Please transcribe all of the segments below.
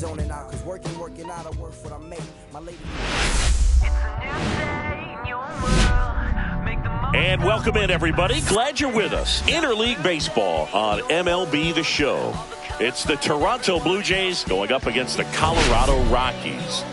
zoning out, cause working out, I work for what I make. My lady. And welcome in, everybody. Glad you're with us. Interleague Baseball on MLB The Show. It's the Toronto Blue Jays going up against the Colorado Rockies.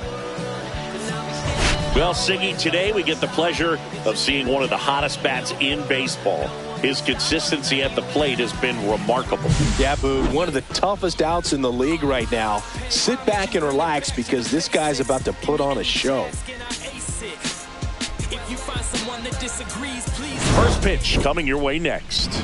Well, Siggy, today we get the pleasure of seeing one of the hottest bats in baseball. His consistency at the plate has been remarkable. Yeah, Boo, one of the toughest outs in the league right now. Sit back and relax because this guy's about to put on a show. First pitch coming your way next.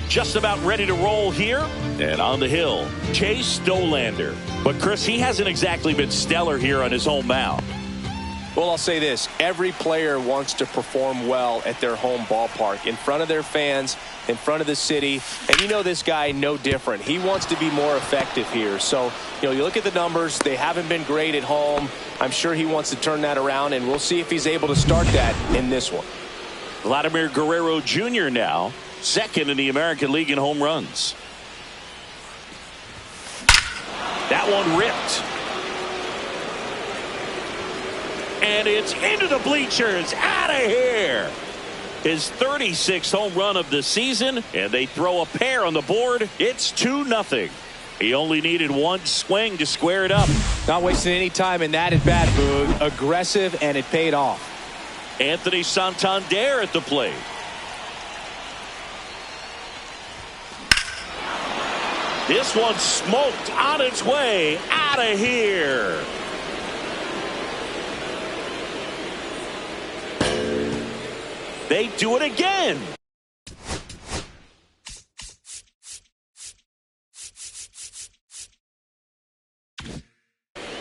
Just about ready to roll here. And on the hill, Chase Stolander. But, Chris, he hasn't exactly been stellar here on his home mound. Well, I'll say this. Every player wants to perform well at their home ballpark, in front of their fans, in front of the city. And you know this guy no different. He wants to be more effective here. So, you look at the numbers. They haven't been great at home. I'm sure he wants to turn that around, and we'll see if he's able to start that in this one. Vladimir Guerrero Jr. now, second in the American League in home runs. That one ripped. And it's into the bleachers. Out of here. His 36th home run of the season. And they throw a pair on the board. It's 2-0. He only needed one swing to square it up. Not wasting any time in that at bat, Boog. Aggressive, and it paid off. Anthony Santander at the plate. This one smoked on its way. Out of here. They do it again.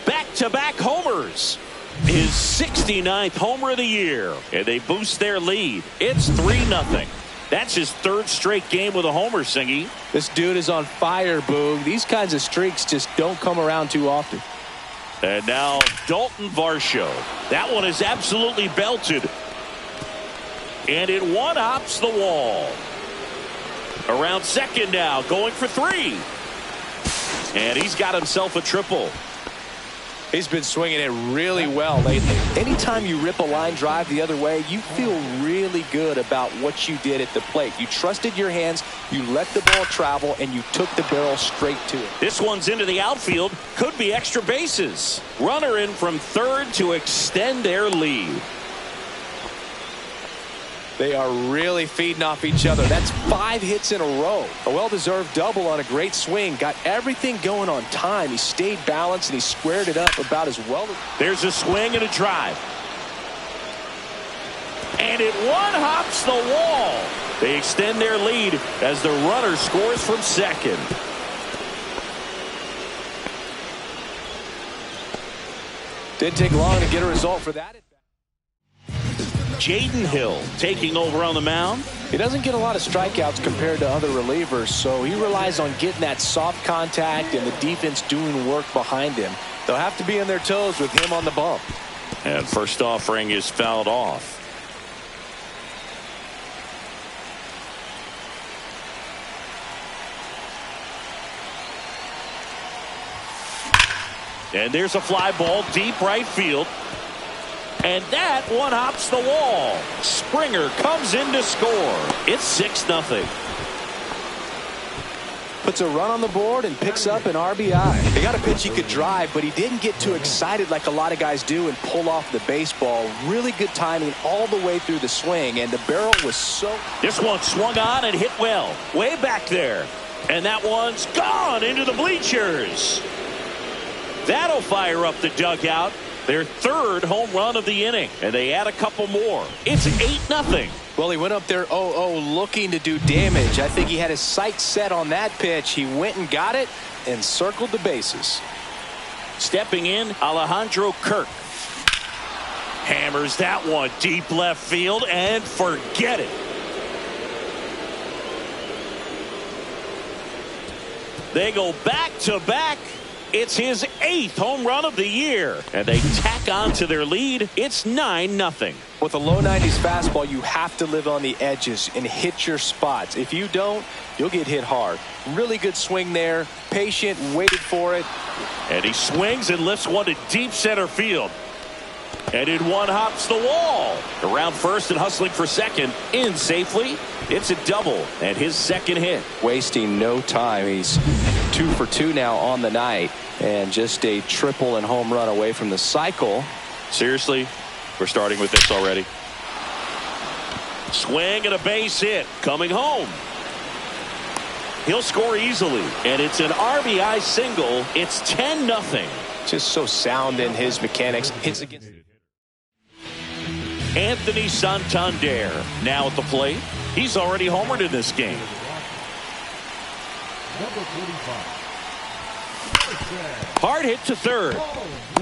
Back-to-back homers. His 69th homer of the year. And they boost their lead. It's 3-0. That's his third straight game with a homer, Singy. This dude is on fire, Boog. These kinds of streaks just don't come around too often. And now Dalton Varsho. That one is absolutely belted. And it one-hops the wall. Around second now, going for three. And he's got himself a triple. He's been swinging it really well lately. Anytime you rip a line drive the other way, you feel really good about what you did at the plate. You trusted your hands, you let the ball travel, and you took the barrel straight to it. This one's into the outfield. Could be extra bases. Runner in from third to extend their lead. They are really feeding off each other. That's 5 hits in a row. A well-deserved double on a great swing. Got everything going on time. He stayed balanced and he squared it up about as well. There's a swing and a drive. And it one-hops the wall. They extend their lead as the runner scores from second. Didn't take long to get a result for that. Jaden Hill taking over on the mound. He doesn't get a lot of strikeouts compared to other relievers, so he relies on getting that soft contact and the defense doing work behind him. They'll have to be on their toes with him on the bump. And first offering is fouled off. And there's a fly ball deep right field. And that one hops the wall. Springer comes in to score. It's 6-0. Puts a run on the board and picks up an RBI. He got a pitch he could drive, but he didn't get too excited like a lot of guys do and pull off the baseball. Really good timing all the way through the swing, and the barrel was so... This one swung on and hit well. Way back there. And that one's gone into the bleachers. That'll fire up the dugout. Their third home run of the inning, and they add a couple more. It's 8-0. Well, he went up there 0-0 looking to do damage. I think he had his sights set on that pitch. He went and got it and circled the bases. Stepping in, Alejandro Kirk. Hammers that one deep left field and forget it. They go back to back. It's his 8th home run of the year, and they tack on to their lead. It's 9-0. With a low 90s fastball, you have to live on the edges and hit your spots. If you don't, you'll get hit hard. Really good swing there. Patient, waited for it. And he swings and lifts one to deep center field. And in one hops the wall. Around first and hustling for second. In safely. It's a double and his second hit. Wasting no time. He's 2 for 2 now on the night. And just a triple and home run away from the cycle. Seriously? We're starting with this already. Swing and a base hit. Coming home. He'll score easily. And it's an RBI single. It's 10-0. Just so sound in his mechanics. Hits against Anthony Santander now at the plate. He's already homered in this game. Hard hit to third.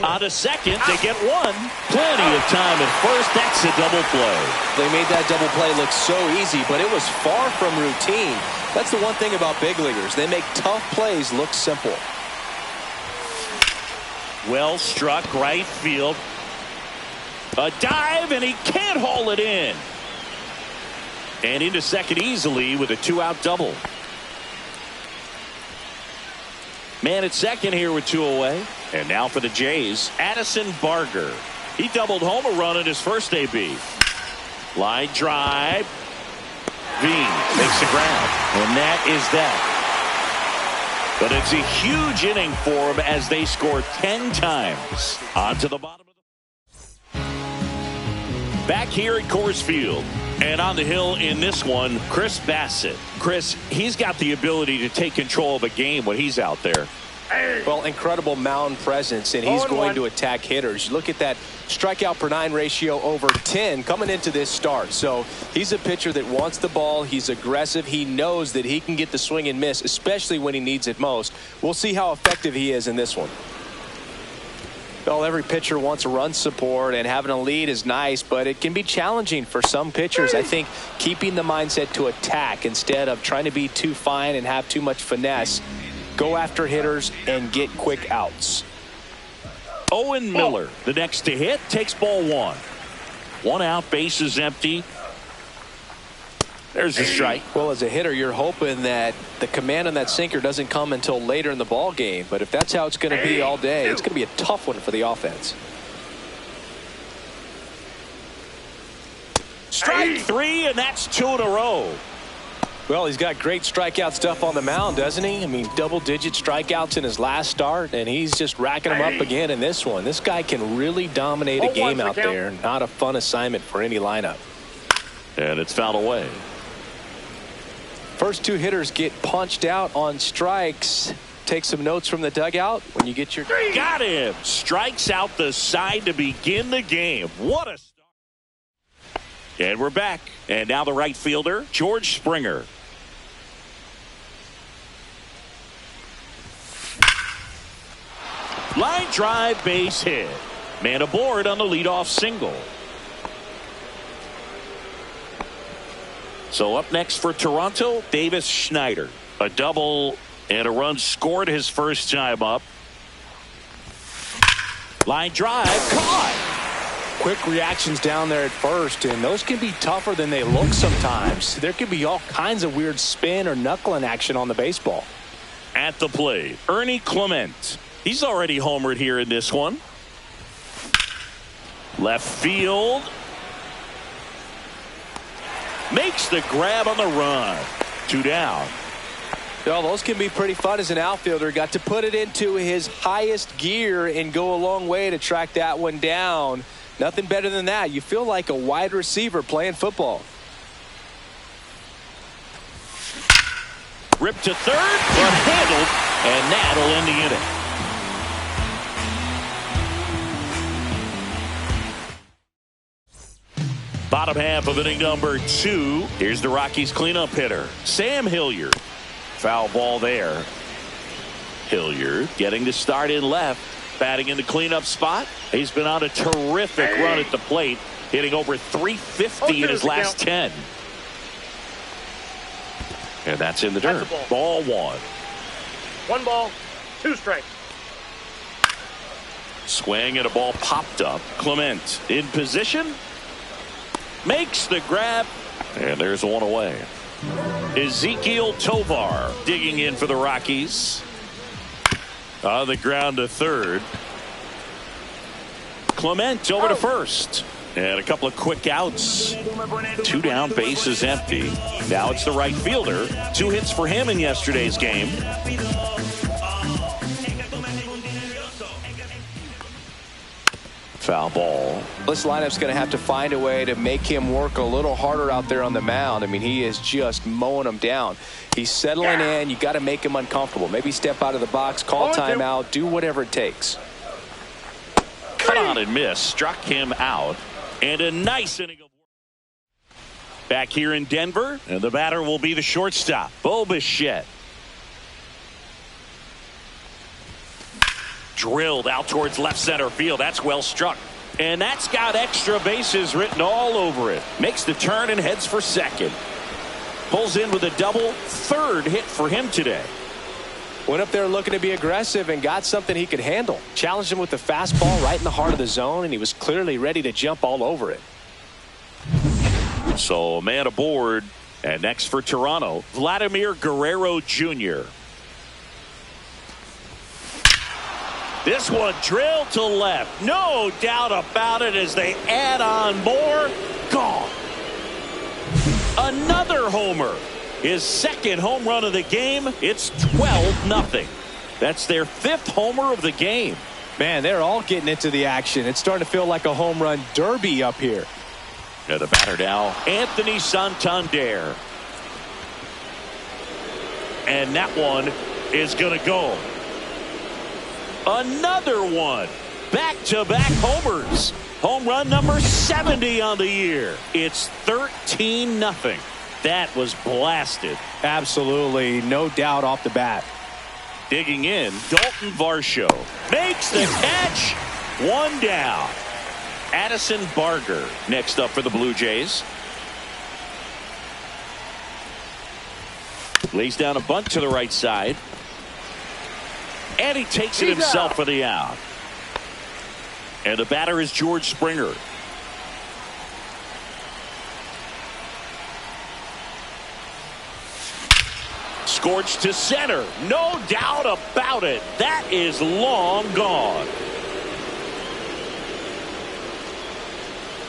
On to second, they get one. Plenty of time at first. That's a double play. They made that double play look so easy, but it was far from routine. That's the one thing about big leaguers. They make tough plays look simple. Well struck right field. A dive, and he can't haul it in. And into second easily with a 2-out double. Man at second here with 2 away. And now for the Jays, Addison Barger. He doubled home a run in his first AB. Line drive. Veen makes the ground. And that is that. But it's a huge inning for him as they score 10 times. On to the bottom of the... Back here at Coors Field. And on the hill in this one, Chris Bassett. Chris, he's got the ability to take control of a game when he's out there. Well, incredible mound presence, and he's going to attack hitters. Look at that strikeout per 9 ratio over 10 coming into this start. So he's a pitcher that wants the ball. He's aggressive. He knows that he can get the swing and miss, especially when he needs it most. We'll see how effective he is in this one. Well, every pitcher wants run support, and having a lead is nice, but it can be challenging for some pitchers. I think keeping the mindset to attack instead of trying to be too fine and have too much finesse. Go after hitters and get quick outs. Owen Miller, the next to hit, takes ball 1. 1 out, base is empty. There's a strike. Well, as a hitter, you're hoping that the command on that sinker doesn't come until later in the ball game. But if that's how it's going to be all day, it's going to be a tough one for the offense. Strike 3, and that's 2 in a row. Well, he's got great strikeout stuff on the mound, doesn't he? I mean, double-digit strikeouts in his last start, and he's just racking them up again in this one. This guy can really dominate a game out there. Not a fun assignment for any lineup. And it's fouled away. First 2 hitters get punched out on strikes. Take some notes from the dugout when you get your... Got him. Strikes out the side to begin the game. What a start. And we're back. And now the right fielder, George Springer. Line drive, base hit. Man aboard on the leadoff single. So up next for Toronto, Davis Schneider. A double and a run scored his first time up. Line drive, caught. Quick reactions down there at first, and those can be tougher than they look sometimes. There could be all kinds of weird spin or knuckling action on the baseball. At the plate, Ernie Clement. He's already homered here in this one. Left field. Makes the grab on the run. 2 down. Well, those can be pretty fun as an outfielder. Got to put it into his highest gear and go a long way to track that one down. Nothing better than that. You feel like a wide receiver playing football. Ripped to third, but handled, and that'll end the inning. Bottom half of inning number 2. Here's the Rockies cleanup hitter, Sam Hilliard. Foul ball there. Hilliard getting to start in left, batting in the cleanup spot. He's been on a terrific run at the plate, hitting over 350 in his last 10. And that's in the dirt. Ball 1. 1 ball, 2 strikes. Swing and a ball popped up. Clement in position. Makes the grab. And there's one away. Ezekiel Tovar digging in for the Rockies. On the ground to third. Clement over to first. And a couple of quick outs. 2 down, base is empty. Now it's the right fielder. 2 hits for him in yesterday's game. Foul ball. This lineup's going to have to find a way to make him work a little harder out there on the mound. I mean, he is just mowing them down. He's settling in. You got to make him uncomfortable. Maybe step out of the box, call timeout, do whatever it takes. Cut on and miss. Struck him out. And a nice inning of work. Back here in Denver, and the batter will be the shortstop, Bo Bichette. Drilled out towards left center field. That's well struck. And that's got extra bases written all over it. Makes the turn and heads for second. Pulls in with a double. 3rd hit for him today. Went up there looking to be aggressive and got something he could handle. Challenged him with the fastball right in the heart of the zone, and he was clearly ready to jump all over it. So a man aboard. And next for Toronto, Vladimir Guerrero Jr. This one drilled to left. No doubt about it as they add on more. Gone. Another homer. His 2nd home run of the game. It's 12-0. That's their 5th homer of the game. Man, they're all getting into the action. It's starting to feel like a home run derby up here. And the batter now, Anthony Santander. And that one is going to go. Another one. Back-to-back homers. Home run number 70 on the year. It's 13-0. That was blasted. Absolutely, no doubt off the bat. Digging in, Dalton Varsho makes the catch. 1 down. Addison Barger next up for the Blue Jays. Lays down a bunt to the right side. And he takes it himself for the out. And the batter is George Springer. Scorched to center. No doubt about it. That is long gone.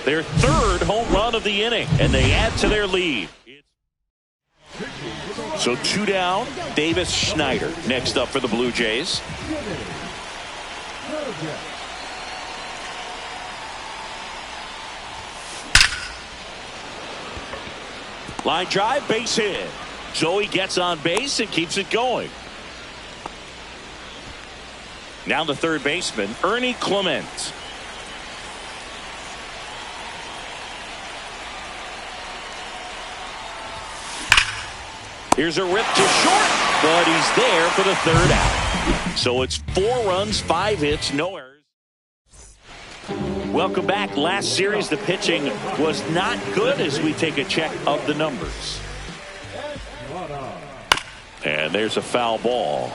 Their 3rd home run of the inning, and they add to their lead. So 2 down. Davis Schneider next up for the Blue Jays. Line drive, base hit. Joey gets on base and keeps it going. Now the 3rd baseman, Ernie Clement. Here's a rip to short, but he's there for the 3rd out. So it's 4 runs, 5 hits, no errors. Welcome back. Last series, the pitching was not good as we take a check of the numbers. And there's a foul ball.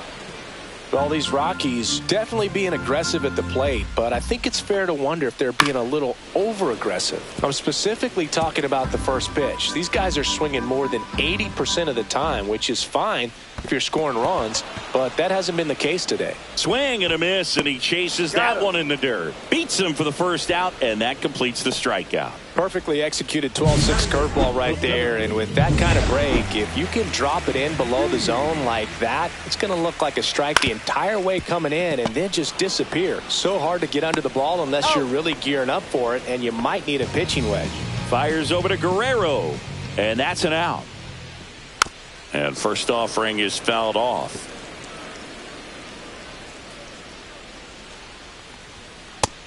Well, these Rockies definitely being aggressive at the plate, but I think it's fair to wonder if they're being a little over-aggressive. I'm specifically talking about the first pitch. These guys are swinging more than 80% of the time, which is fine if you're scoring runs, but that hasn't been the case today. Swing and a miss, and he chases that one in the dirt. Beats him for the 1st out, and that completes the strikeout. Perfectly executed 12-6 curveball right there, and with that kind of break, if you can drop it in below the zone like that, it's going to look like a strike the entire way coming in and then just disappear. So hard to get under the ball unless you're really gearing up for it, and you might need a pitching wedge. Fires over to Guerrero, and that's an out. And first offering is fouled off.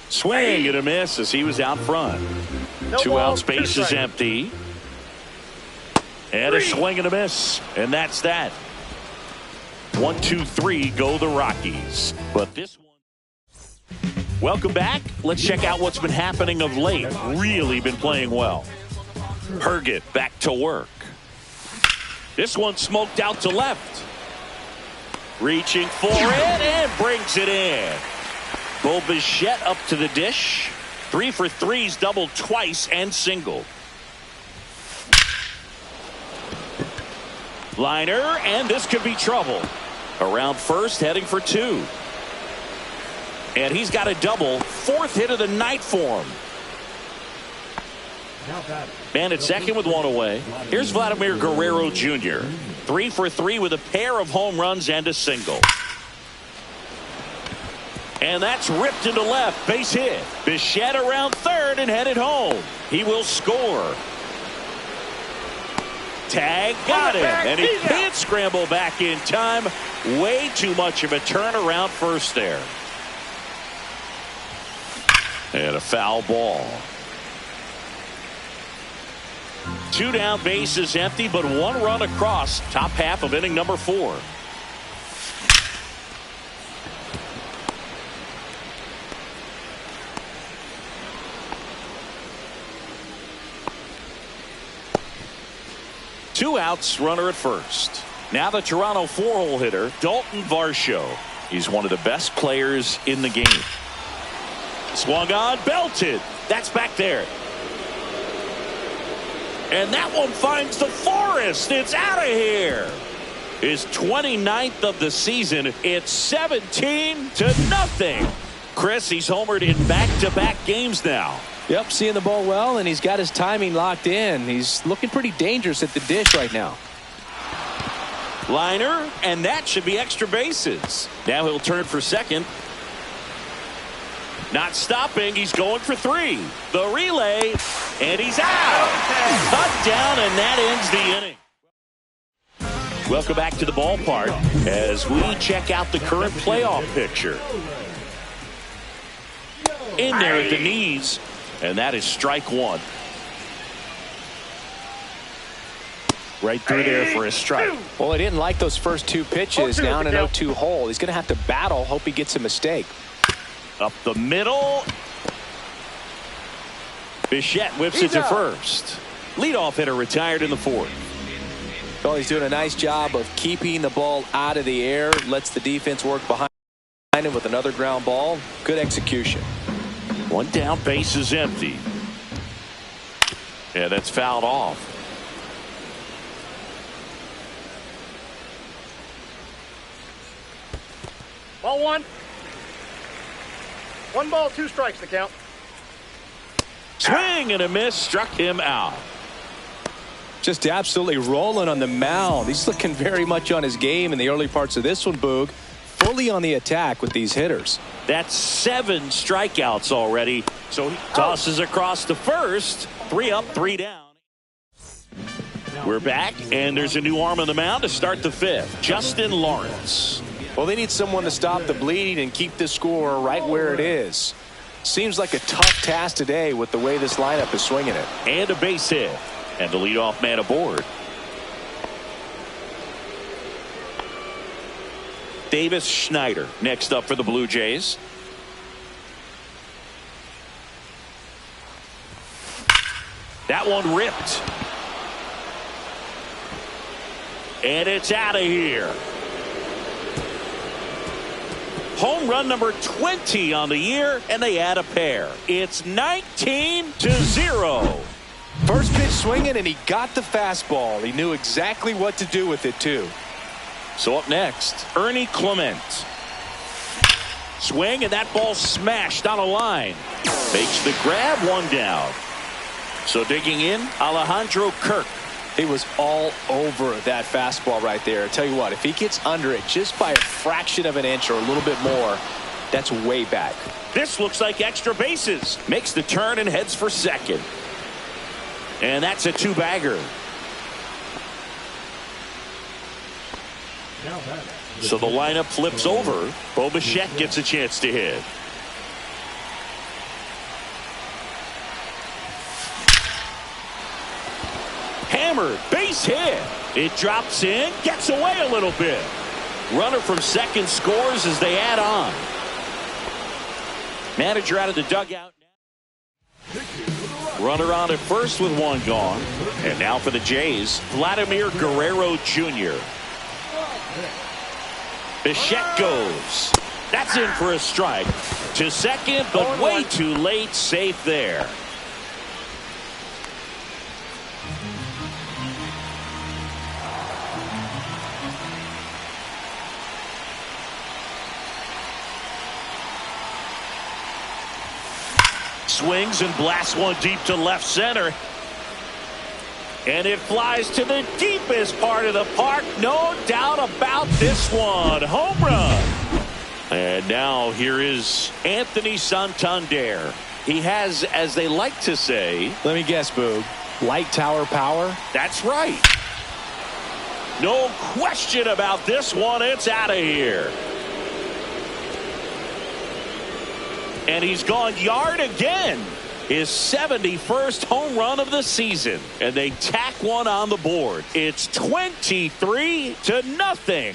Swing and a miss as he was out front. 2 outs, base is empty. And a swing and a miss. And that's that. 1, 2, 3 go the Rockies. But this one. Welcome back. Let's check out what's been happening of late. Really been playing well. Herget back to work. This one smoked out to left. Reaching for it and brings it in. Bo Bichette up to the dish. 3 for 3's doubled twice and singled. Liner, and this could be trouble. Around first, heading for 2. And he's got a double. 4th hit of the night for him. Man at second with 1 away. Here's Vladimir Guerrero Jr. 3 for 3 with a pair of home runs and a single. And that's ripped into left. Base hit. Bichette around third and headed home. He will score. Tag got him. And he can't scramble back in time. Way too much of a turnaround first there. And a foul ball. 2 down, bases empty, but 1 run across. Top half of inning number 4. Two outs, runner at first. Now the Toronto 4-hole hitter, Dalton Varsho. He's one of the best players in the game. Swung on, belted. That's back there. And that one finds the forest. It's out of here. His 29th of the season. It's 17-0. Chris, he's homered in back-to-back games now. Yep, seeing the ball well, and he's got his timing locked in. He's looking pretty dangerous at the dish right now. Liner, and that should be extra bases. Now he'll turn for second. Not stopping. He's going for 3. The relay, and he's out. Cut down, and that ends the inning. Welcome back to the ballpark as we check out the current playoff picture. In there at the knees, and that is strike 1. Right through there for a strike. Well, he didn't like those first 2 pitches down an 0-2 hole. He's going to have to battle. Hope he gets a mistake. Up the middle. Bichette whips it to first. Leadoff hitter retired in the 4th. Well, he's doing a nice job of keeping the ball out of the air. Lets the defense work behind him with another ground ball. Good execution. 1 down, base is empty. Yeah, that's fouled off. Ball 1. 1 ball, 2 strikes to count. Swing and a miss, struck him out. Just absolutely rolling on the mound. He's looking very much on his game in the early parts of this one, Boog. Fully on the attack with these hitters. That's 7 strikeouts already. So he tosses across to first. 3 up, 3 down. We're back, and there's a new arm on the mound to start the 5th. Justin Lawrence. Well, they need someone to stop the bleeding and keep the score right where it is. Seems like a tough task today with the way this lineup is swinging it. And a base hit. And the leadoff man aboard. Davis Schneider next up for the Blue Jays. That one ripped. And it's out of here. Home run number 20 on the year, and they add a pair. It's 19-0. First pitch swinging, and he got the fastball. He knew exactly what to do with it, too. So up next, Ernie Clement. Swing, and that ball smashed on a line. Makes the grab, 1 down. So digging in, Alejandro Kirk. He was all over that fastball right there. I tell you what, if he gets under it just by a fraction of an inch or a little bit more, that's way back. This looks like extra bases. Makes the turn and heads for second. And that's a 2-bagger. So the lineup flips over. Bo Bichette gets a chance to hit. Hammered, base hit. It drops in, gets away a little bit. Runner from second scores as they add on. Manager out of the dugout. Runner on at first with 1 gone. And now for the Jays, Vladimir Guerrero Jr. Bichette goes. That's in for a strike. To second, but way too late. Safe there. Swings and blasts one deep to left center. And it flies to the deepest part of the park. No doubt about this one. Home run. And now here is Anthony Santander. He has, as they like to say, let me guess, Boog, light tower power? That's right. No question about this one. It's out of here. And he's gone yard again. His 71st home run of the season. And they tack one on the board. It's 23-0.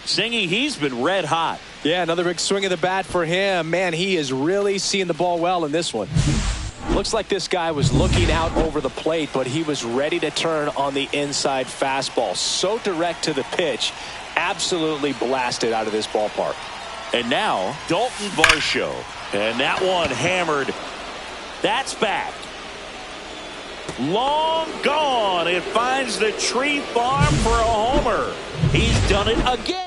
Singy, he's been red hot. Yeah, another big swing of the bat for him. Man, he is really seeing the ball well in this one. Looks like this guy was looking out over the plate, but he was ready to turn on the inside fastball. So direct to the pitch. Absolutely blasted out of this ballpark. And now, Dalton Varsho. And that one hammered. That's back. Long gone. It finds the tree farm for a homer. He's done it again.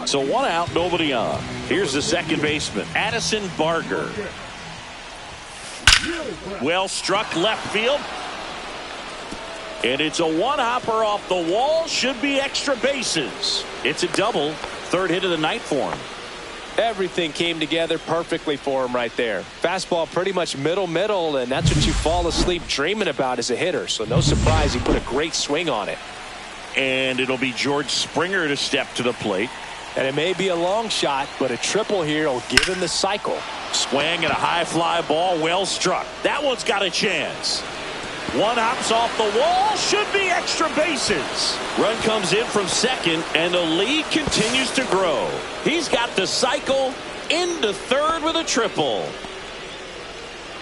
So one out, nobody on. Here's the second baseman, Addison Barger. Well struck left field. And it's a one-hopper off the wall. Should be extra bases. It's a double. Third hit of the night for him. Everything came together perfectly for him right there. Fastball pretty much middle, and that's what you fall asleep dreaming about as a hitter. So no surprise he put a great swing on it. And it'll be George Springer to step to the plate. And it may be a long shot, but a triple here will give him the cycle. Swing and a high fly ball, well struck. That one's got a chance. One hops off the wall, should be extra bases. Run comes in from second, and the lead continues to grow. He's got the cycle into third with a triple.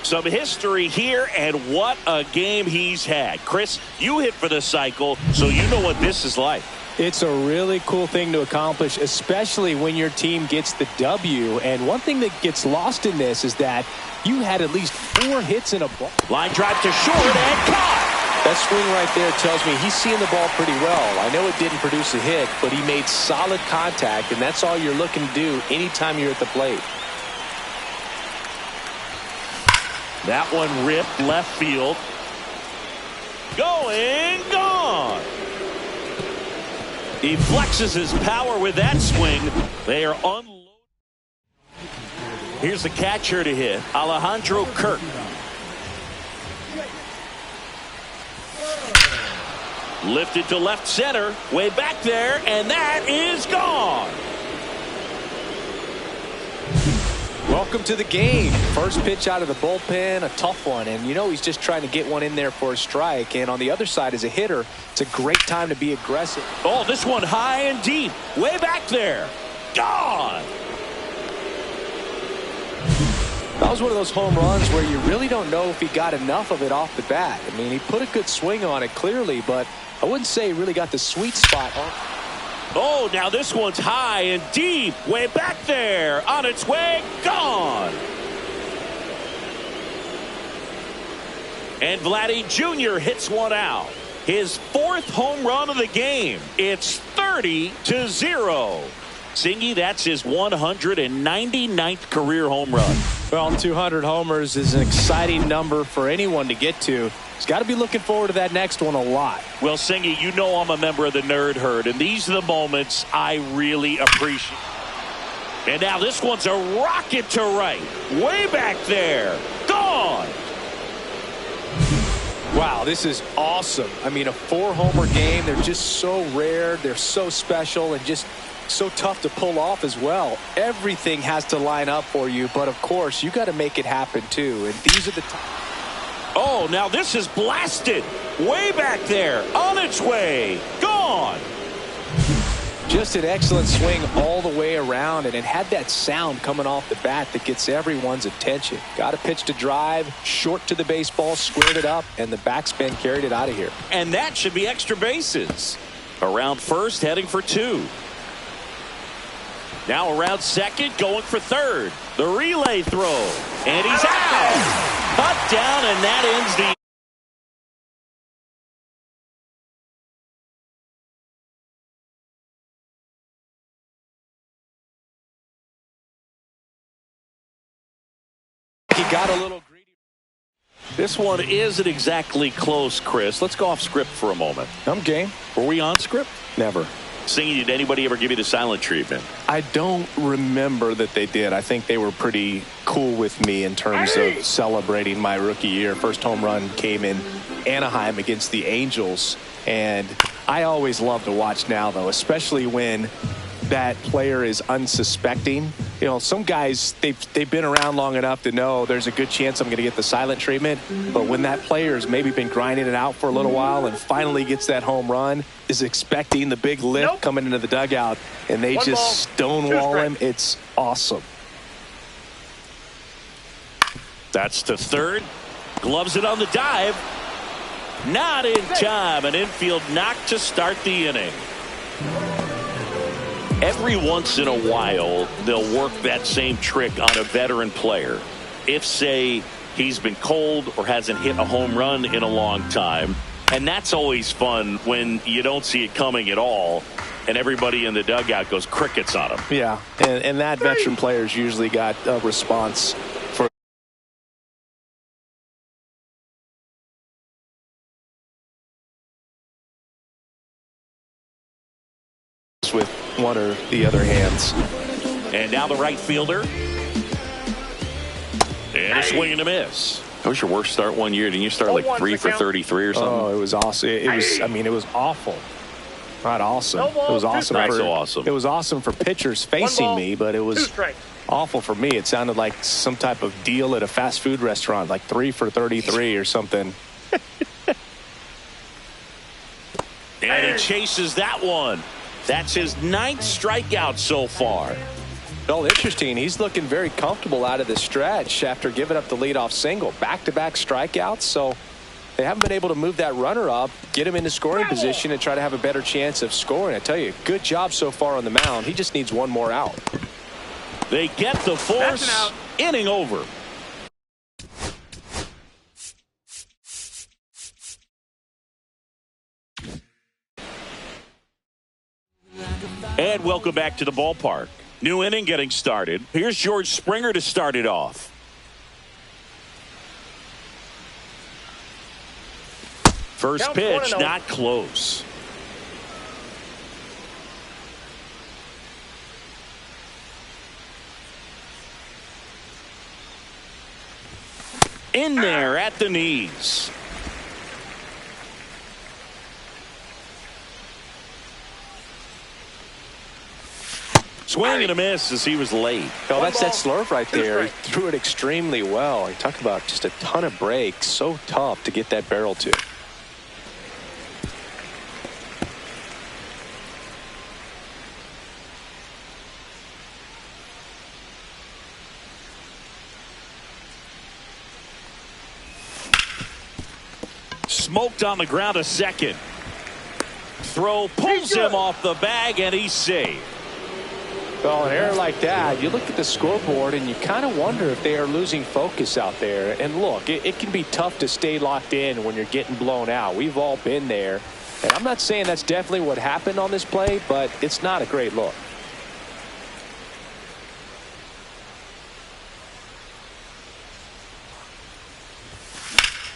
Some history here, and what a game he's had. Chris, you hit for the cycle, so you know what this is like. It's a really cool thing to accomplish, especially when your team gets the W. And one thing that gets lost in this is that you had at least 4 hits in a ball. Line drive to short and caught. That swing right there tells me he's seeing the ball pretty well. I know it didn't produce a hit, but he made solid contact, and that's all you're looking to do anytime you're at the plate. That one ripped left field. Going, gone. He flexes his power with that swing. They are unloaded. Here's the catcher to hit, Alejandro Kirk. Lifted to left center, way back there, and that is gone. Welcome to the game. First pitch out of the bullpen, a tough one, and you know he's just trying to get one in there for a strike. And on the other side, as a hitter, it's a great time to be aggressive. Oh, this one high and deep, way back there, gone. That was one of those home runs where you really don't know if he got enough of it off the bat. I mean, he put a good swing on it clearly, but I wouldn't say he really got the sweet spot on. Oh, now this one's high and deep, way back there, on its way, gone. And Vladdy Jr. hits one out. His 4th home run of the game. It's 30-0. Singy, that's his 199th career home run. Well, 200 homers is an exciting number for anyone to get to. He's got to be looking forward to that next one a lot. Well, Singy, you know I'm a member of the Nerd Herd, and these are the moments I really appreciate. And now this one's a rocket to right. Way back there. Gone. Wow, this is awesome. I mean, a 4-homer game, they're just so rare. They're so special and just so tough to pull off as well. Everything has to line up for you, but of course, you got to make it happen too. And these are the times. Oh, now this is blasted. Way back there. On its way. Gone. Just an excellent swing all the way around, and it had that sound coming off the bat that gets everyone's attention. Got a pitch to drive, short to the baseball, squared it up, and the backspin carried it out of here. And that should be extra bases. Around first, heading for 2. Now around second, going for third. The relay throw. And he's out. Cut down, and that ends the... He got a little greedy. This one isn't exactly close, Chris. Let's go off script for a moment. I'm game. Were we on script? Never. Singing, did anybody ever give you the silent treatment? I don't remember that they did. I think they were pretty cool with me in terms of celebrating my rookie year. First home run came in Anaheim against the Angels. And I always love to watch now, though, especially when that player is unsuspecting. You know, some guys, they've been around long enough to know there's a good chance I'm going to get the silent treatment. But when that player's maybe been grinding it out for a little while and finally gets that home run, is expecting the big lift coming into the dugout, and they just stonewall him, it's awesome. That's to third. Gloves it on the dive. Not in time. An infield knock to start the inning. Every once in a while, they'll work that same trick on a veteran player. If, say, he's been cold or hasn't hit a home run in a long time. And that's always fun when you don't see it coming at all, and everybody in the dugout goes crickets on him. Yeah, and that veteran player's usually got a response for with one or the other hands. And now the right fielder. And a swing and a miss. That was your worst start one year. Didn't you start like 3 for 33 or something? Oh, it was awesome. It was, I mean, it was awful. Not awesome. It was awesome. Not so awesome. It was awesome for pitchers facing me, but it was awful for me. It sounded like some type of deal at a fast food restaurant, like 3 for 33 or something. And he chases that one. That's his 9th strikeout so far. Well, interesting. He's looking very comfortable out of the stretch after giving up the leadoff single. Back-to-back strikeouts, so they haven't been able to move that runner up, get him into scoring position, and try to have a better chance of scoring. I tell you, good job so far on the mound. He just needs one more out. They get the force. Inning over. And welcome back to the ballpark. New inning getting started. Here's George Springer to start it off. First pitch, not close. In there at the knees. Swing and a miss as he was late. Oh, that's that slurve right there. He threw it extremely well. He talked about just a ton of breaks. So tough to get that barrel to. Smoked on the ground a second. Throw pulls him off the bag, and he's safe. Well, an error like that, you look at the scoreboard and you kind of wonder if they are losing focus out there. And look, it can be tough to stay locked in when you're getting blown out. We've all been there. And I'm not saying that's definitely what happened on this play, but it's not a great look.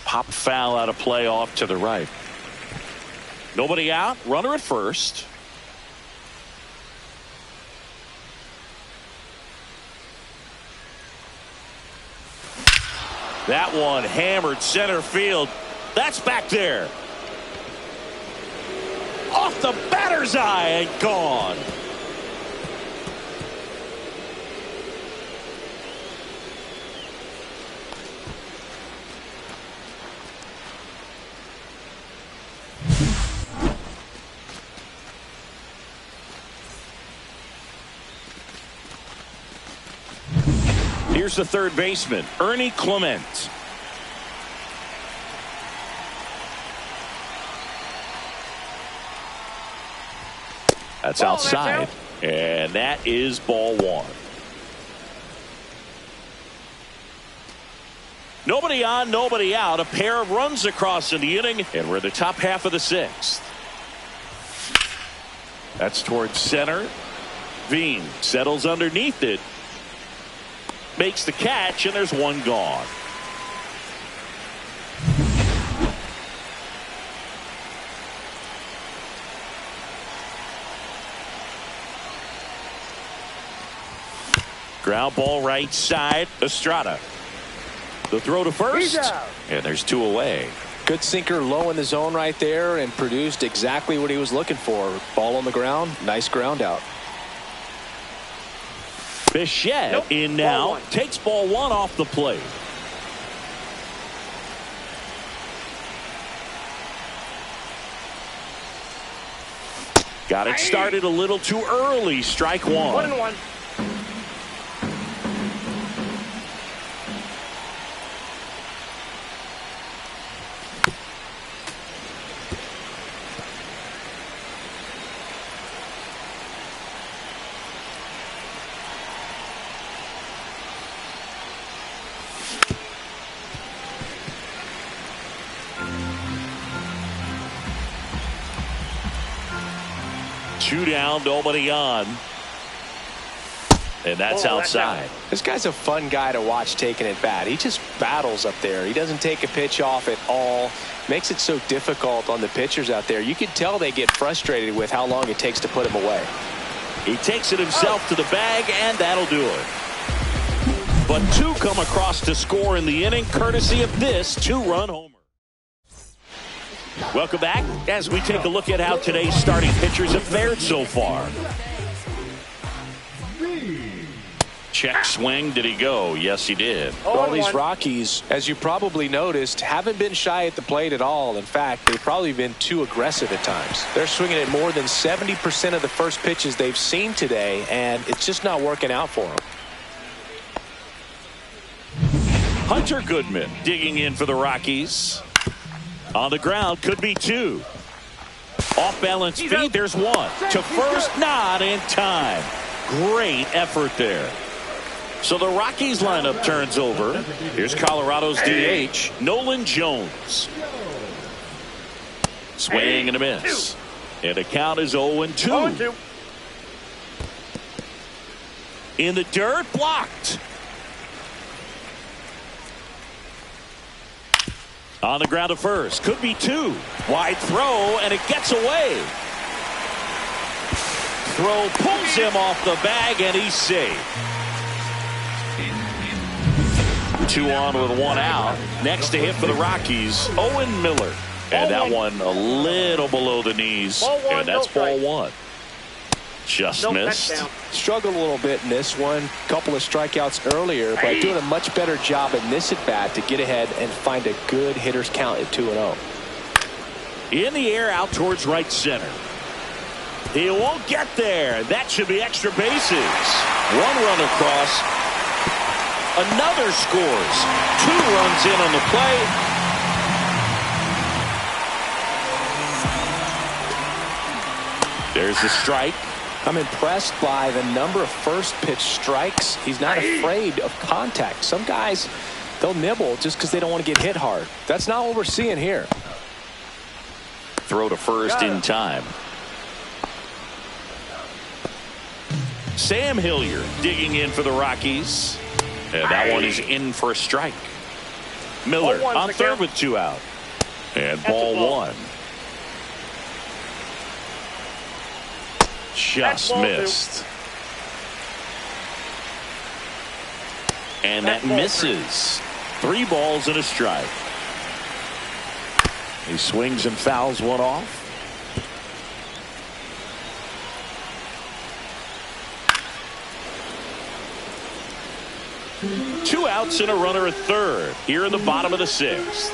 Pop foul out of play off to the right. Nobody out. Runner at first. That one hammered center field. That's back there. Off the batter's eye and gone. Here's the third baseman, Ernie Clement. That's outside. And that is ball one. Nobody on, nobody out. A pair of runs across in the inning, and we're in the top half of the sixth. That's towards center. Veen settles underneath it. Makes the catch, and there's one gone. Ground ball right side. Estrada. The throw to first. And there's two away. Good sinker low in the zone right there and produced exactly what he was looking for. Ball on the ground. Nice ground out. Bichette in now. Takes ball one off the plate. Got it started a little too early. Strike one. 1-1. Two down, nobody on. And that's outside. This guy's a fun guy to watch taking at bat. He just battles up there. He doesn't take a pitch off at all. Makes it so difficult on the pitchers out there. You can tell they get frustrated with how long it takes to put him away. He takes it himself to the bag, and that'll do it. But two come across to score in the inning, courtesy of this two-run homer. Welcome back as we take a look at how today's starting pitchers have fared so far. Check swing. Did he go? Yes, he did. Well, these Rockies, as you probably noticed, haven't been shy at the plate at all. In fact, they've probably been too aggressive at times. They're swinging at more than 70% of the first pitches they've seen today, and it's just not working out for them. Hunter Goodman digging in for the Rockies. On the ground, could be two. Off balance feed, there's one. To first, not in time. Great effort there. So the Rockies lineup turns over. Here's Colorado's DH, Nolan Jones. Swing and a miss. And the count is 0-2. In the dirt, blocked. On the ground to first. Could be two. Wide throw, and it gets away. Throw pulls him off the bag, and he's safe. 2 on with 1 out. Next to hit for the Rockies, Owen Miller. And that one a little below the knees. And that's ball one. Just missed. Struggled a little bit in this one. Couple of strikeouts earlier, but doing a much better job in this at bat to get ahead and find a good hitter's count at 2-0. In the air out towards right center. He won't get there. That should be extra bases. 1 run across. Another scores. 2 runs in on the play. There's the strike. I'm impressed by the number of first pitch strikes. He's not afraid of contact. Some guys, they'll nibble just because they don't want to get hit hard. That's not what we're seeing here. Throw to first in time. Sam Hilliard digging in for the Rockies. And that one is in for a strike. Miller on third with 2 out. And ball 1. Just missed. And that misses. 3 balls and a strike. He swings and fouls one off. Two outs and a runner at third here in the bottom of the 6th.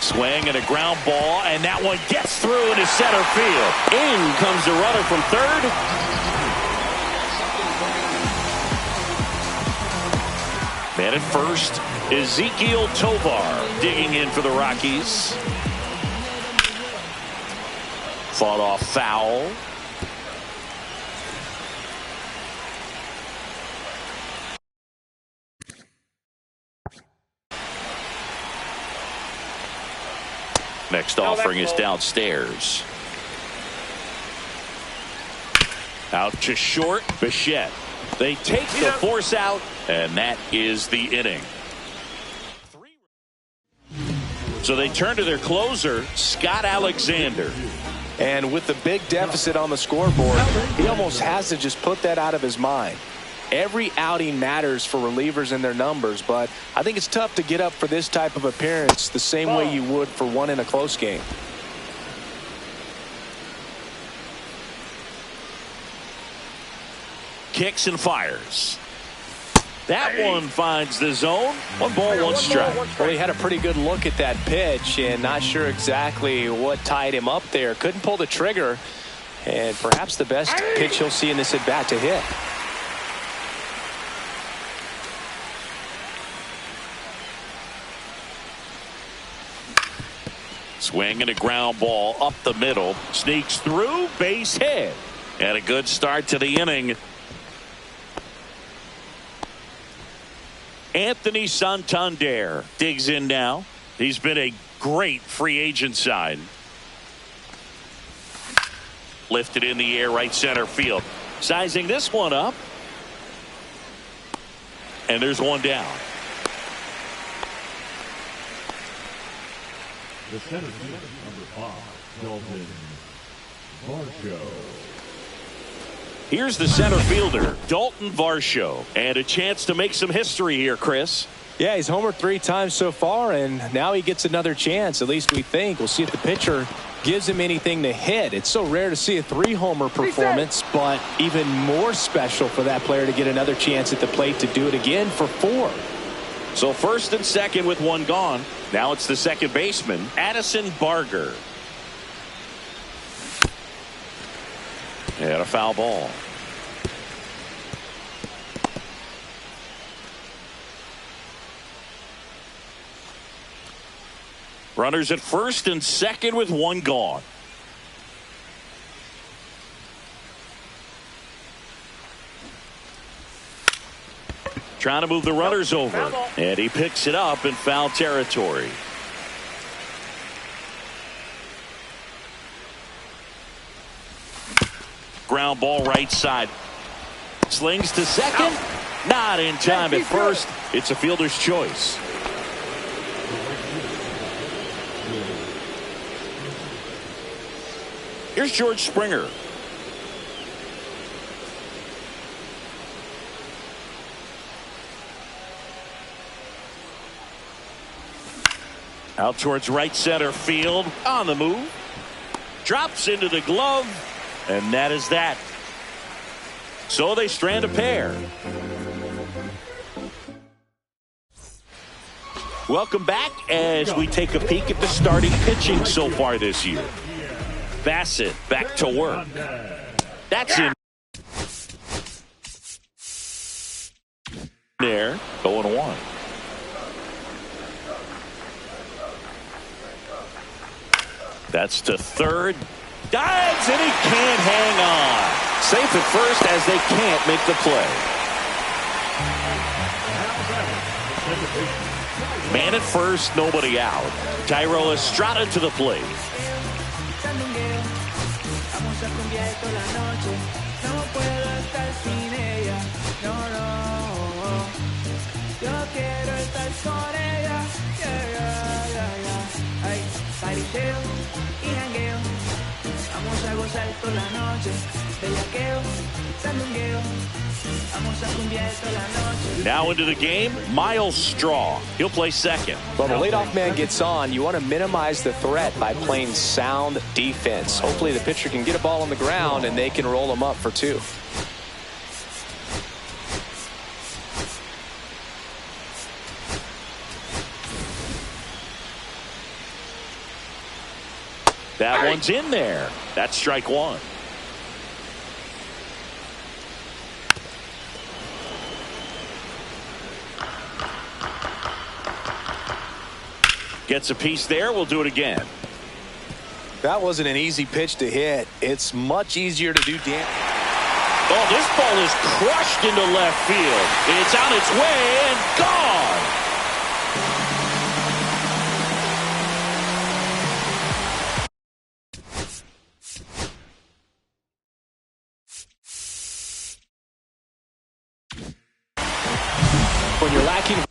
Swing and a ground ball, and that one gets through into center field. In comes the runner from third. Man at first, Ezekiel Tovar digging in for the Rockies. Fought off foul. Next offering is downstairs. Out to short. Bichette. They take the force out, and that is the inning. So they turn to their closer, Scott Alexander. And with the big deficit on the scoreboard, he almost has to just put that out of his mind. Every outing matters for relievers and their numbers, but I think it's tough to get up for this type of appearance the same way you would for one in a close game. Kicks and fires. That one finds the zone. 1 ball, 1 strike. Well, he had a pretty good look at that pitch and not sure exactly what tied him up there. Couldn't pull the trigger, and perhaps the best pitch he'll see in this at bat to hit. Swing and a ground ball up the middle. Sneaks through, base hit. And a good start to the inning. Anthony Santander digs in now. He's been a great free agent sign. Lifted in the air, right center field. Sizing this one up. And there's one down. The center fielder, number 5, Dalton Varsho. Here's the center fielder, Dalton Varsho, and a chance to make some history here, Chris. Yeah, he's homered 3 times so far, and now he gets another chance, at least we think. We'll see if the pitcher gives him anything to hit. It's so rare to see a 3-homer performance, but even more special for that player to get another chance at the plate to do it again for 4. So first and second with 1 gone. Now it's the second baseman, Addison Barger. And a foul ball. Runners at first and second with 1 gone. Trying to move the runners over. And he picks it up in foul territory. Ground ball right side. Slings to second. Not in time at first. It's a fielder's choice. Here's George Springer. Out towards right center field. On the move. Drops into the glove. And that is that. So they strand a pair. Welcome back as we take a peek at the starting pitching so far this year. Bassett back to work. That's in there. 0-1. That's to third. Dives and he can't hang on. Safe at first as they can't make the play. Man at first, nobody out. Tyrell Estrada to the plate. Now into the game, Miles Straw. He'll play second. Well, the leadoff man gets on. You want to minimize the threat by playing sound defense. Hopefully the pitcher can get a ball on the ground and they can roll him up for 2. That one's in there. That's strike 1. Gets a piece there. We'll do it again. That wasn't an easy pitch to hit. It's much easier to do damage. Oh, this ball is crushed into left field. It's on its way and gone. When you're lacking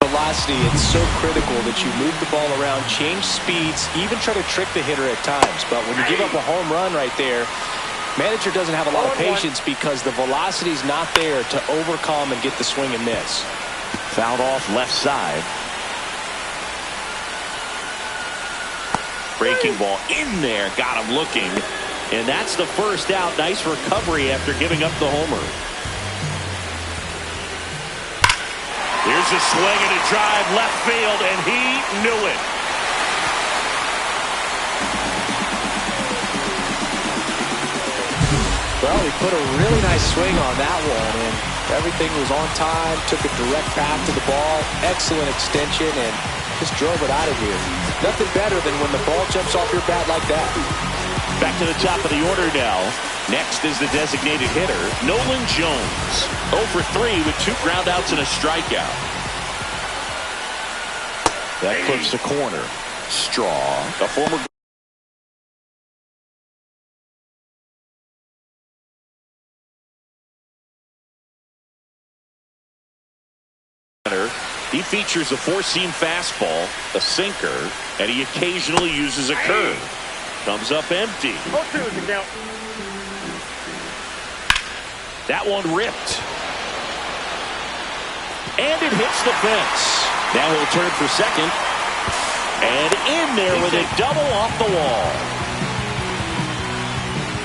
velocity, it's so critical that you move the ball around, change speeds, even try to trick the hitter at times. But when you give up a home run right there, manager doesn't have a lot of patience because the velocity's not there to overcome and get the swing and miss. Fouled off left side. Breaking ball in there, got him looking. And that's the first out. Nice recovery after giving up the homer. Here's a swing and a drive left field, and he knew it. Well, he put a really nice swing on that one, and everything was on time, took a direct path to the ball, excellent extension, and just drove it out of here. Nothing better than when the ball jumps off your bat like that. Back to the top of the order now. Next is the designated hitter, Nolan Jones. 0 for 3 with 2 groundouts and a strikeout. That clips the corner. Straw, a former he features a 4-seam fastball, a sinker, and he occasionally uses a curve. Comes up empty. 0-2 is the count. That one ripped. And it hits the fence. Now he'll turn for second. And in there with a double off the wall.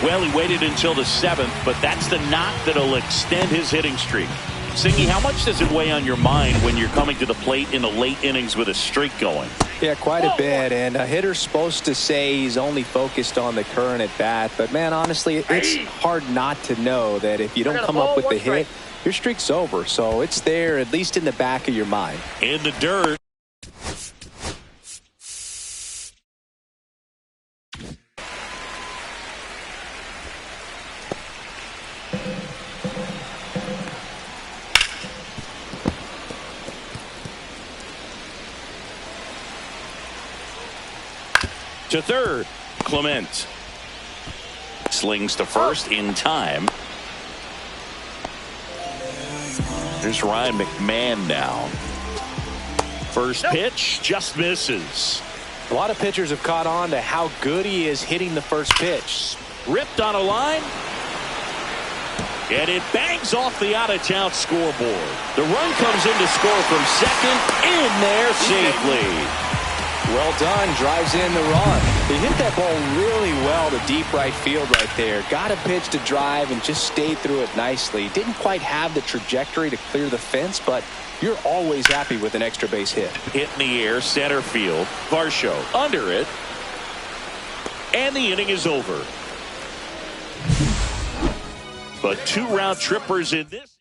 Well, he waited until the 7th, but that's the knock that'll extend his hitting streak. Singy, how much does it weigh on your mind when you're coming to the plate in the late innings with a streak going? Yeah, quite a bit, and a hitter's supposed to say he's only focused on the current at bat, but man, honestly, it's hard not to know that if you don't come up with the hit, your streak's over, so it's there at least in the back of your mind. In the dirt. To third, Clement. Slings to first in time. Here's Ryan McMahon now. First pitch just misses. A lot of pitchers have caught on to how good he is hitting the first pitch. Ripped on a line. And it bangs off the out-of-town scoreboard. The run comes in to score from second. In there safely. Well done, drives in the run. He hit that ball really well to deep right field right there. Got a pitch to drive and just stayed through it nicely. Didn't quite have the trajectory to clear the fence, but you're always happy with an extra base hit. Hit in the air, center field. Varsho under it. And the inning is over. But 2 round trippers in this.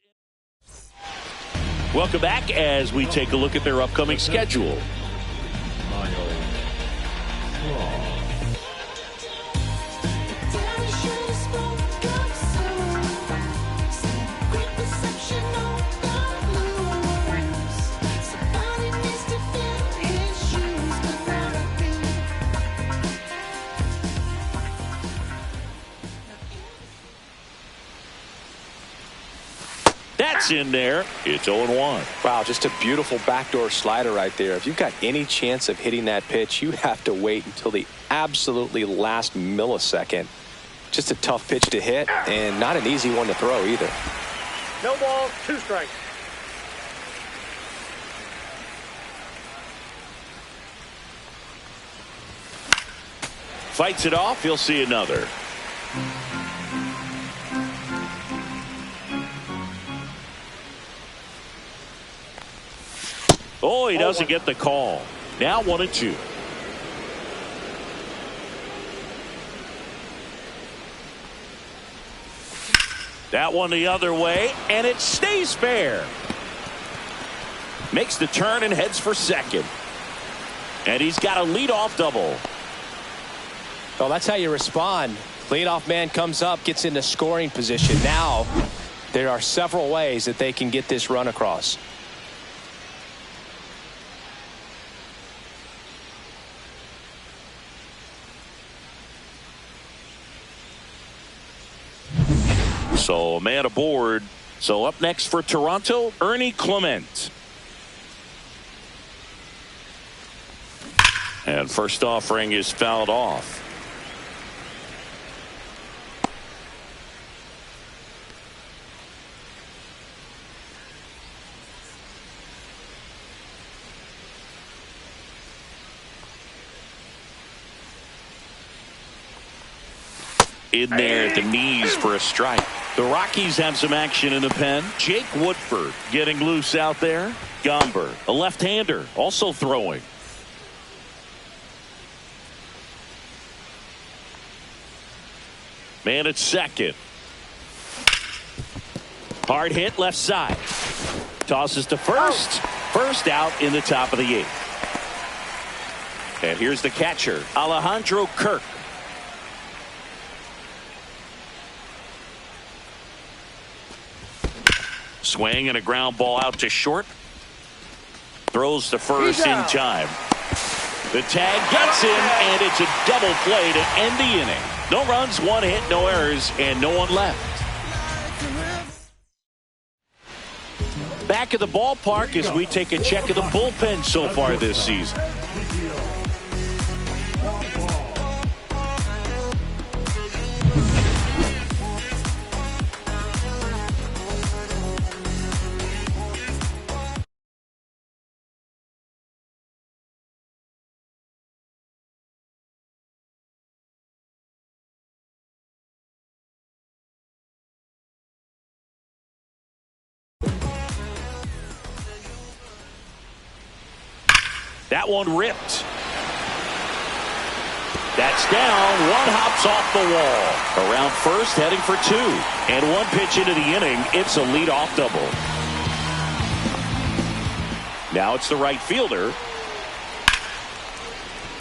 Welcome back as we take a look at their upcoming schedule. That's in there. It's 0-1. Wow, just a beautiful backdoor slider right there. If you've got any chance of hitting that pitch, you have to wait until the absolutely last millisecond. Just a tough pitch to hit and not an easy one to throw either. No balls, 2 strikes. Fights it off. He'll see another. Oh, he doesn't get the call. Now 1-2. That one the other way, and it stays fair. makes the turn and heads for second. And he's got a leadoff double. Well, that's how you respond. Leadoff man comes up, gets into scoring position. Now, there are several ways that they can get this run across. So a man aboard. So up next for Toronto, Ernie Clement. And first offering is fouled off. In there at the knees for a strike. The Rockies have some action in the pen. Jake Woodford getting loose out there. Gomber, a left-hander, also throwing. Man at second. Hard hit left side. Tosses to first. First out in the top of the eighth. And here's the catcher, Alejandro Kirk. Swing and a ground ball out to short. Throws to first in time. The tag gets him, and it's a double play to end the inning. No runs, one hit, no errors, and no one left. Back at the ballpark as we take a check of the bullpen so far this season. That one ripped. That's down. One hops off the wall. Around first, heading for two. And one pitch into the inning. It's a leadoff double. Now it's the right fielder.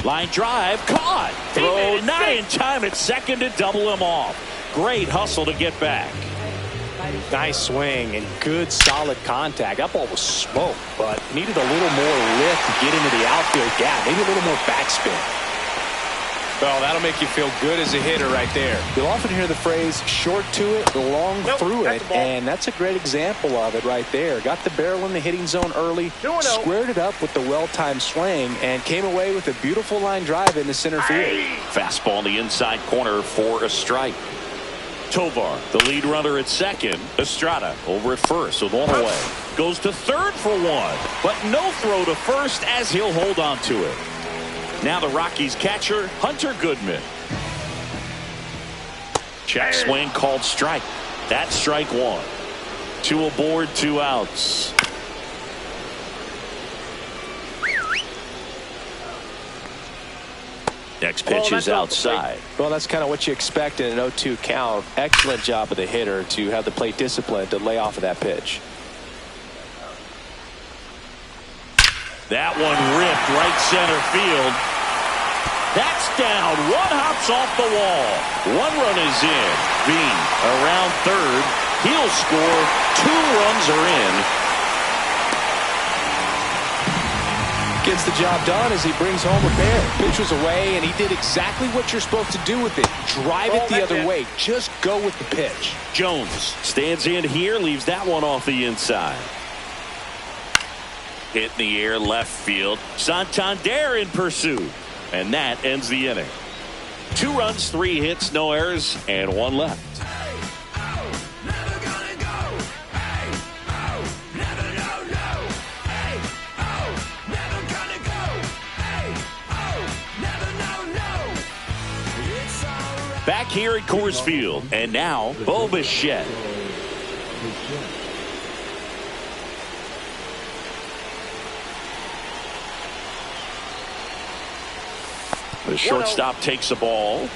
Line drive. Caught. Throw not in time at second to double him off. Great hustle to get back. Nice swing and good solid contact. That ball was smoked, but needed a little more lift to get into the outfield gap. Maybe a little more backspin. Well, that'll make you feel good as a hitter right there. You'll often hear the phrase short to it, long through it, and that's a great example of it right there. Got the barrel in the hitting zone early, squared it up with the well-timed swing, and came away with a beautiful line drive into center field. Fastball in the inside corner for a strike. Tovar, the lead runner at second. Estrada over at first with one away. Goes to third for one, but no throw to first as he'll hold on to it. Now the Rockies catcher, Hunter Goodman. Check swing called strike. That's strike one. Two aboard, two outs. Next pitch is outside. Well, that's kind of what you expect in an 0-2 count. Excellent job of the hitter to have the plate discipline to lay off of that pitch. That one ripped right center field. That's down. One hops off the wall. One run is in. Bean around third. He'll score. Two runs are in. Gets the job done as he brings home a pair. Pitch was away, and he did exactly what you're supposed to do with it. Drive it the other way. Just go with the pitch. Jones stands in here, leaves that one off the inside. Hit in the air, left field. Santander in pursuit. And that ends the inning. 2 runs, 3 hits, no errors, and 1 left. Back here at Coors Field, and now Bo Bichette. The shortstop takes the ball.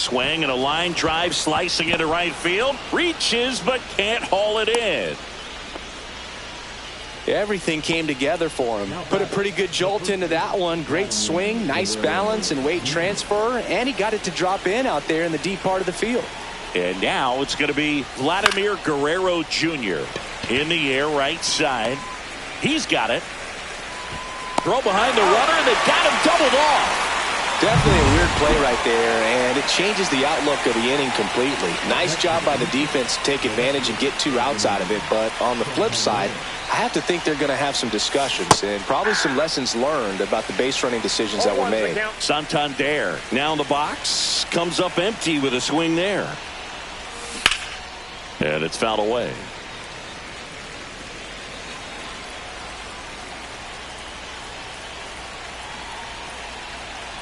swing and a line drive slicing into right field. Reaches but can't haul it in. Everything came together for him. Put a pretty good jolt into that one. Great swing, nice balance and weight transfer, and he got it to drop in out there in the deep part of the field. And now it's going to be Vladimir Guerrero Jr. in the air right side. He's got it. Throw behind the runner, and they've got him doubled off. Definitely a weird play right there, and it changes the outlook of the inning completely. Nice job by the defense to take advantage and get 2 outs out of it, but on the flip side, I have to think they're going to have some discussions and probably some lessons learned about the base running decisions that were made. Santander now in the box, comes up empty with a swing there. And it's fouled away.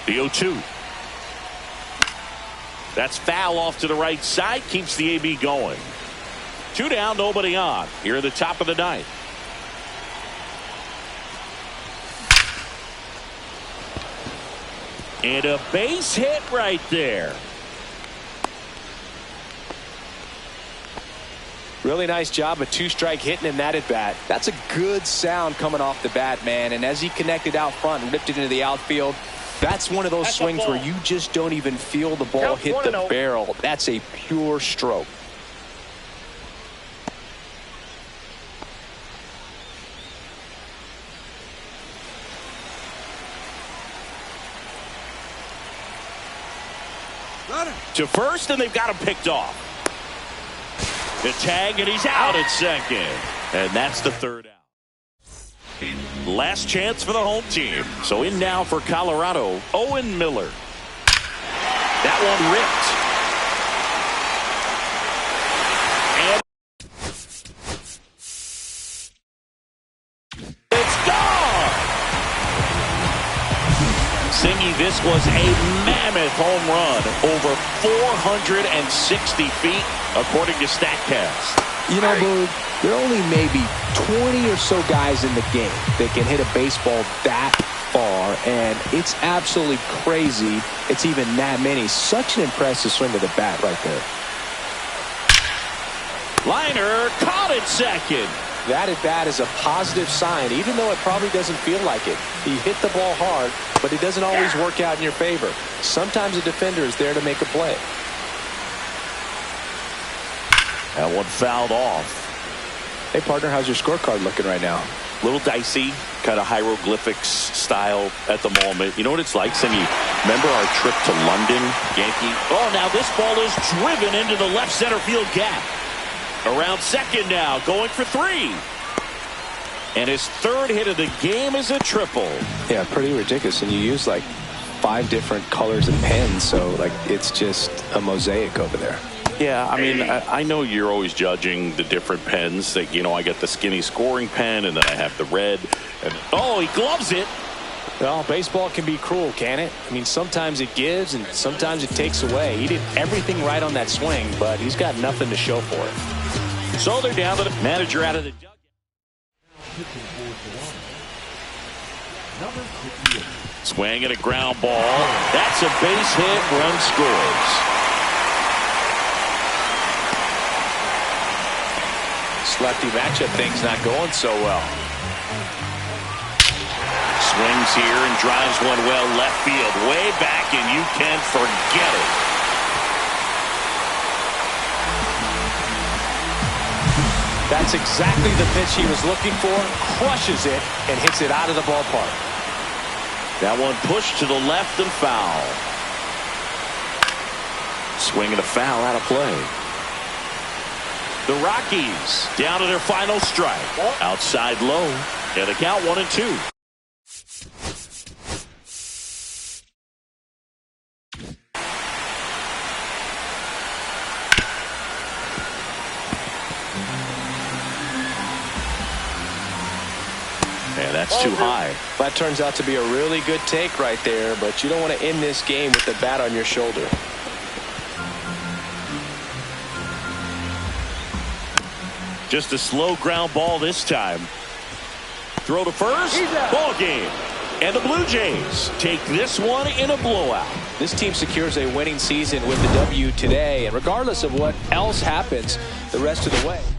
The 0-2. That's foul off to the right side. Keeps the AB going. 2 down, nobody on. Here at the top of the ninth. And a base hit right there. Really nice job of 2-strike hitting in that at bat. That's a good sound coming off the bat, man. And as he connected out front and ripped it into the outfield, that's one of those swings where you just don't even feel the ball hit the barrel. That's a pure stroke. To first, and they've got him picked off. The tag, and he's out at second. And that's the 3rd out. Last chance for the home team. So in now for Colorado, Owen Miller. That one ripped. And it's gone. Singy, this was a mammoth home run. Over 460 feet, according to StatCast. You know, Boog, there are only maybe 20 or so guys in the game that can hit a baseball that far, and it's absolutely crazy it's even that many. Such an impressive swing to the bat right there. Liner caught it second. That at bat is a positive sign, even though it probably doesn't feel like it. He hit the ball hard, but it doesn't always work out in your favor. Sometimes a defender is there to make a play. That one fouled off. Hey, partner, how's your scorecard looking right now? Little dicey, kind of hieroglyphics style at the moment. You know what it's like, Sammy? Remember our trip to London, Yankee? Oh, now this ball is driven into the left center field gap. Around second now, going for 3. And his 3rd hit of the game is a triple. Yeah, pretty ridiculous. And you use like 5 different colors and pens, so like it's just a mosaic over there. Yeah, I mean, I know you're always judging the different pens. That, you know, I get the skinny scoring pen, and then I have the red. And, oh, he gloves it. Well, baseball can be cruel, can it? I mean, sometimes it gives, and sometimes it takes away. He did everything right on that swing, but he's got nothing to show for it. So they're down to the manager out of the dugout. Swing at a ground ball. That's a base hit. Run scores. Lefty matchup thing's not going so well. Swings here and drives one well left field, way back, and you can forget it. That's exactly the pitch he was looking for. Crushes it and hits it out of the ballpark. That one pushed to the left and foul. Swing and a foul out of play. The Rockies down to their final strike. Outside low. And the count 1-2. And that's too high. That turns out to be a really good take right there, but you don't want to end this game with the bat on your shoulder. Just a slow ground ball this time. Throw to first. Ball game. And the Blue Jays take this one in a blowout. This team secures a winning season with the W today, and regardless of what else happens the rest of the way.